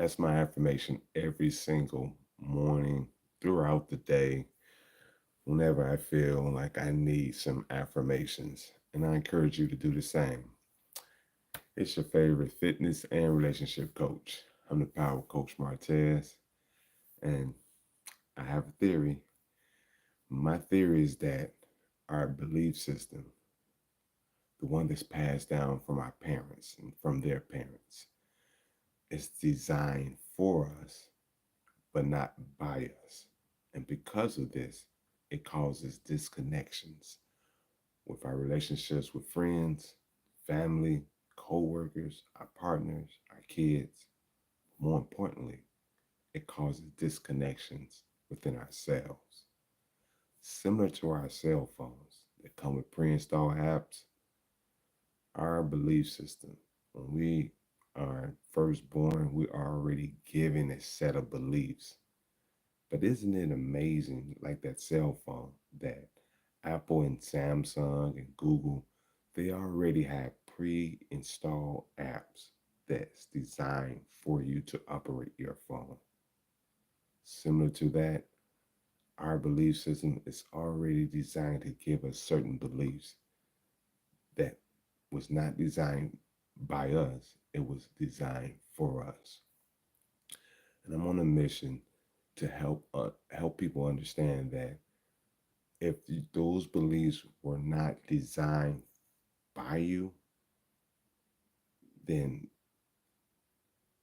That's my affirmation every single morning throughout the day, whenever I feel like I need some affirmations. And I encourage you to do the same. It's your favorite fitness and relationship coach. I'm the Power Coach Martize, and I have a theory. My theory is that our belief system, the one that's passed down from our parents and from their parents, is designed for us, but not by us. And because of this, it causes disconnections with our relationships with friends, family, co-workers, our partners, our kids. More importantly, it causes disconnections within ourselves. Similar to our cell phones that come with pre-installed apps, our belief system, when we are first born, we are already given a set of beliefs. But isn't it amazing, like that cell phone, that Apple and Samsung and Google, they already have pre-installed apps that's designed for you to operate your phone. Similar to that, our belief system is already designed to give us certain beliefs that was not designed by us, it was designed for us. And I'm on a mission to help people understand that if those beliefs were not designed by you, then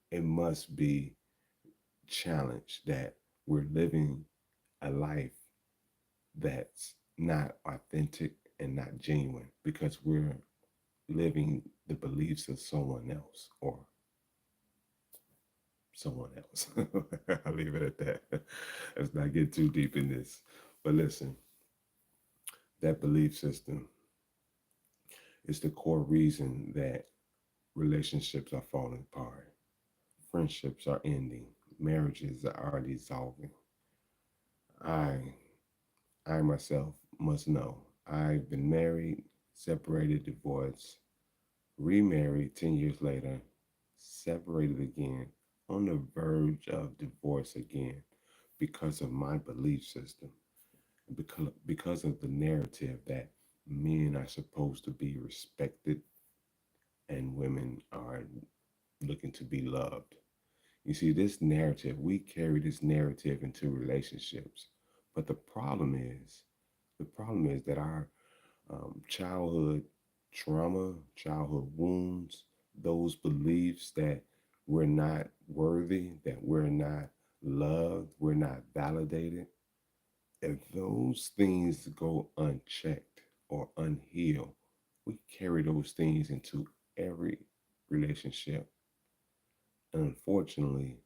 it must be challenged that we're living a life that's not authentic and not genuine because we're living the beliefs of someone else or someone else. I'll leave it at that. Let's not get too deep in this. But listen, that belief system is the core reason that relationships are falling apart, friendships are ending, marriages are dissolving. I, I myself must know. I've been married, separated, divorced, remarried 10 years later, separated again, on the verge of divorce again because of my belief system, because of the narrative that men are supposed to be respected and women are looking to be loved. You see, this narrative, we carry this narrative into relationships. But the problem is that our childhood trauma, childhood wounds, those beliefs that we're not worthy, that we're not loved, we're not validated, if those things go unchecked or unhealed, we carry those things into every relationship. And unfortunately,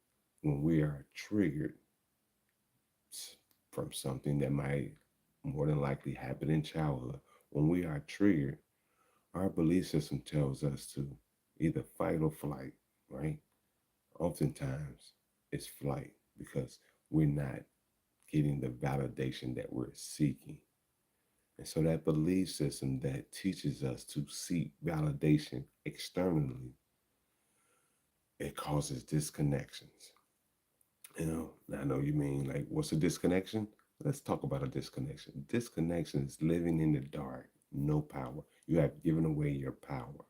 when we are triggered from something that might more than likely happen in childhood, when we are triggered, our belief system tells us to either fight or flight, right? Oftentimes, it's flight because we're not getting the validation that we're seeking. And so that belief system that teaches us to seek validation externally, it causes disconnections. I know you mean like, what's a disconnection? Let's talk about a disconnection. Disconnection is living in the dark, no power. You have given away your power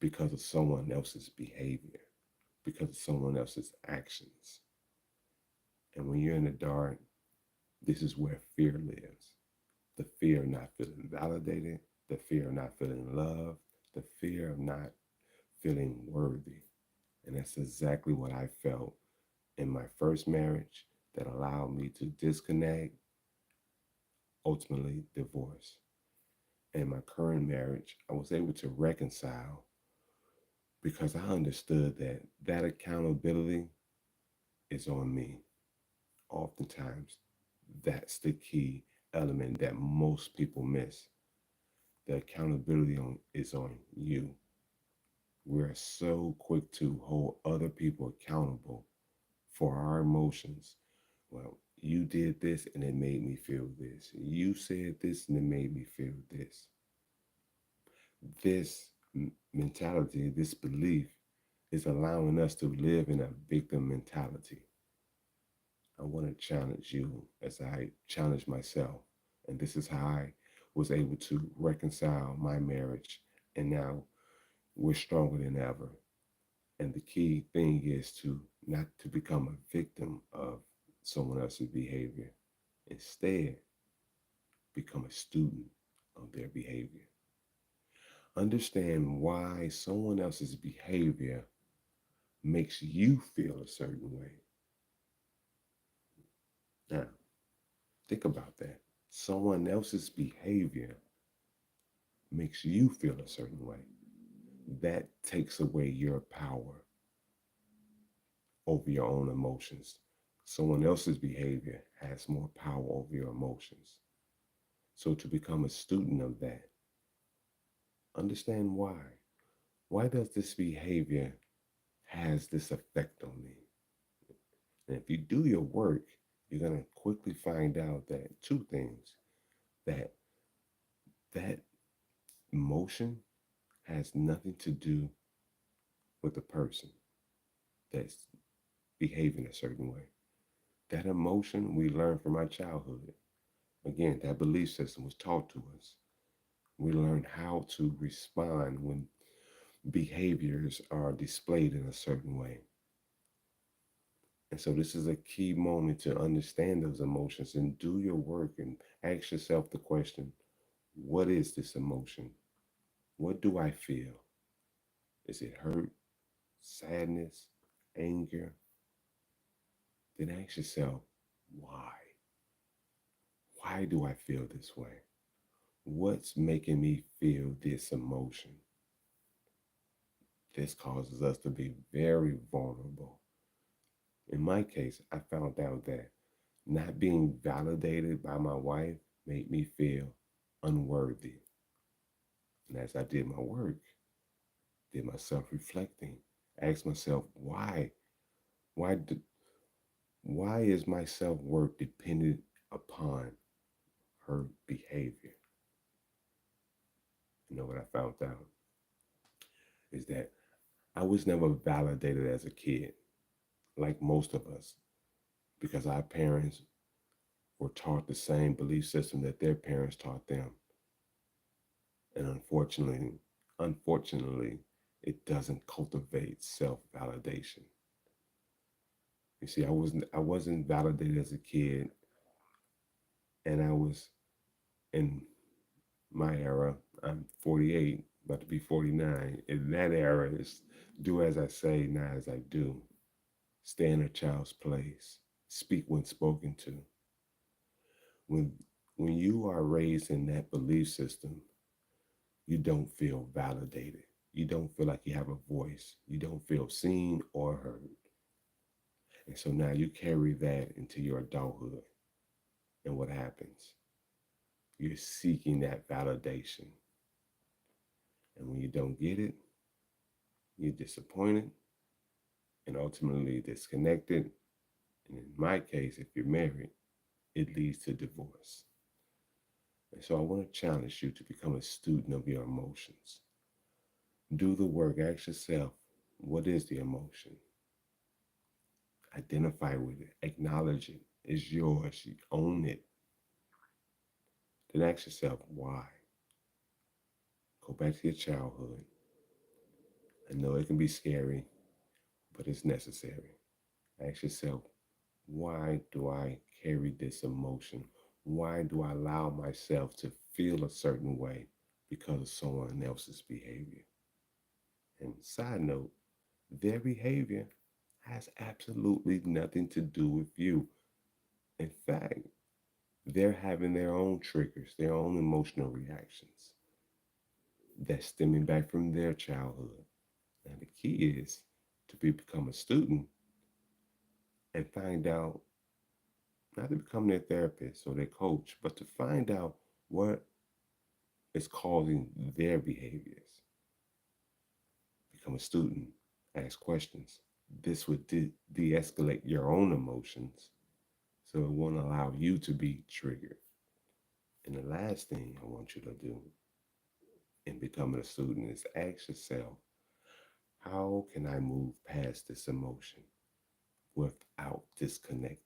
because of someone else's behavior, because of someone else's actions. And when you're in the dark, this is where fear lives. The fear of not feeling validated, the fear of not feeling loved, the fear of not feeling worthy. And that's exactly what I felt in my first marriage that allowed me to disconnect, ultimately divorce. In my current marriage, I was able to reconcile because I understood that that accountability is on me. Oftentimes, that's the key element that most people miss. The accountability is on you. We're so quick to hold other people accountable for our emotions. Well, you did this and it made me feel this. You said this and it made me feel this. This mentality, this belief is allowing us to live in a victim mentality. I want to challenge you as I challenge myself. And this is how I was able to reconcile my marriage. And now we're stronger than ever. And the key thing is to not to become a victim of someone else's behavior. Instead, become a student of their behavior. Understand why someone else's behavior makes you feel a certain way. Now, think about that. Someone else's behavior makes you feel a certain way. That takes away your power over your own emotions. Someone else's behavior has more power over your emotions. So, to become a student of that, understand why. Why does this behavior has this effect on me? And if you do your work, you're going to quickly find out that two things, that that emotion has nothing to do with the person that's behaving a certain way. That emotion we learned from our childhood. Again, that belief system was taught to us. We learn how to respond when behaviors are displayed in a certain way. And so this is a key moment to understand those emotions and do your work and ask yourself the question, what is this emotion? What do I feel? Is it hurt, sadness, anger? Then ask yourself, why? Why do I feel this way? What's making me feel this emotion? This causes us to be very vulnerable. In my case, I found out that not being validated by my wife made me feel unworthy. And as I did my work, did my self-reflecting, asked myself, Why, do, why is my self-worth dependent upon her behavior? You know what I found out is that I was never validated as a kid, like most of us, because our parents were taught the same belief system that their parents taught them. And unfortunately, it doesn't cultivate self-validation. You see, I wasn't validated as a kid, and I was in my era. I'm 48, about to be 49. In that era, is do as I say, not as I do. Stay in a child's place. Speak when spoken to. When when you are raised in that belief system, you don't feel validated. You don't feel like you have a voice. You don't feel seen or heard. And so now you carry that into your adulthood. And what happens? You're seeking that validation. And when you don't get it, you're disappointed and ultimately disconnected. And in my case, if you're married, it leads to divorce. And so I want to challenge you to become a student of your emotions. Do the work. Ask yourself, what is the emotion? Identify with it. Acknowledge it. It's yours. You own it. Then ask yourself, why? Go back to your childhood. I know it can be scary, but it's necessary. Ask yourself, why do I carry this emotion? Why do I allow myself to feel a certain way because of someone else's behavior? And side note, their behavior has absolutely nothing to do with you. In fact, they're having their own triggers, their own emotional reactions that's stemming back from their childhood. And the key is to become a student and find out, not to become their therapist or their coach, but to find out what is causing their behaviors. Become a student, ask questions. This would de escalate your own emotions so it won't allow you to be triggered. And the last thing I want you to do in becoming a student is ask yourself, How can I move past this emotion without disconnecting?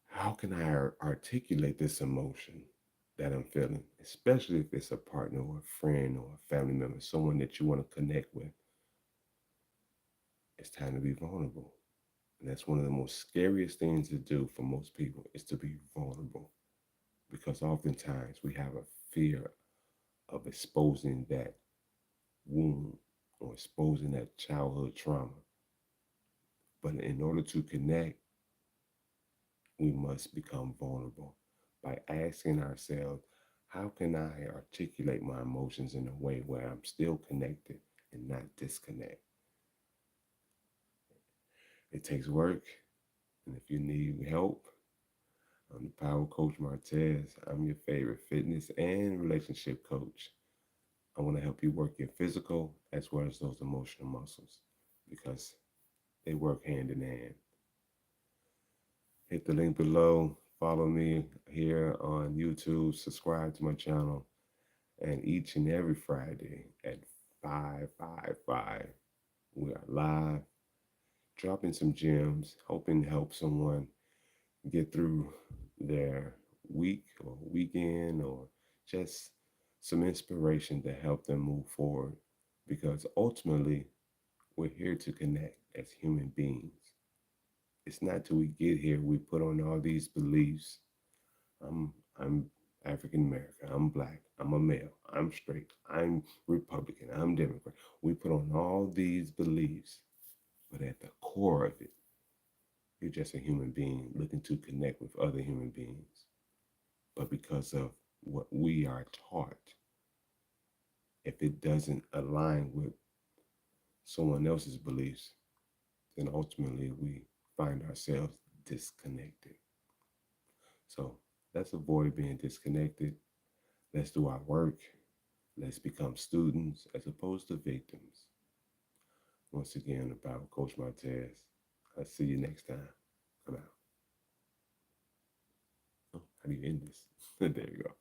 How can I articulate this emotion that I'm feeling, especially if it's a partner or a friend or a family member, someone that you want to connect with? It's time to be vulnerable. And that's one of the most scariest things to do for most people is to be vulnerable because oftentimes we have a fear of exposing that wound or exposing that childhood trauma. But in order to connect, we must become vulnerable by asking ourselves, how can I articulate my emotions in a way where I'm still connected and not disconnect? It takes work, and if you need help, I'm the Power Coach Martize. I'm your favorite fitness and relationship coach. I want to help you work your physical as well as those emotional muscles because they work hand in hand. Hit the link below. Follow me here on YouTube. Subscribe to my channel. And each and every Friday at 555, we are live, dropping some gems, hoping to help someone get through their week or weekend or just some inspiration to help them move forward. Because ultimately, we're here to connect as human beings. It's not till we get here we put on all these beliefs. I'm African American. I'm black. I'm a male. I'm straight. I'm Republican. I'm Democrat. We put on all these beliefs, but at the core of it, you're just a human being looking to connect with other human beings. But because of what we are taught, if it doesn't align with someone else's beliefs, then ultimately we find ourselves disconnected. So let's avoid being disconnected. Let's do our work. Let's become students as opposed to victims. Once again, about Coach Martez. I'll see you next time. I'm out. Oh, how do you end this? There you go.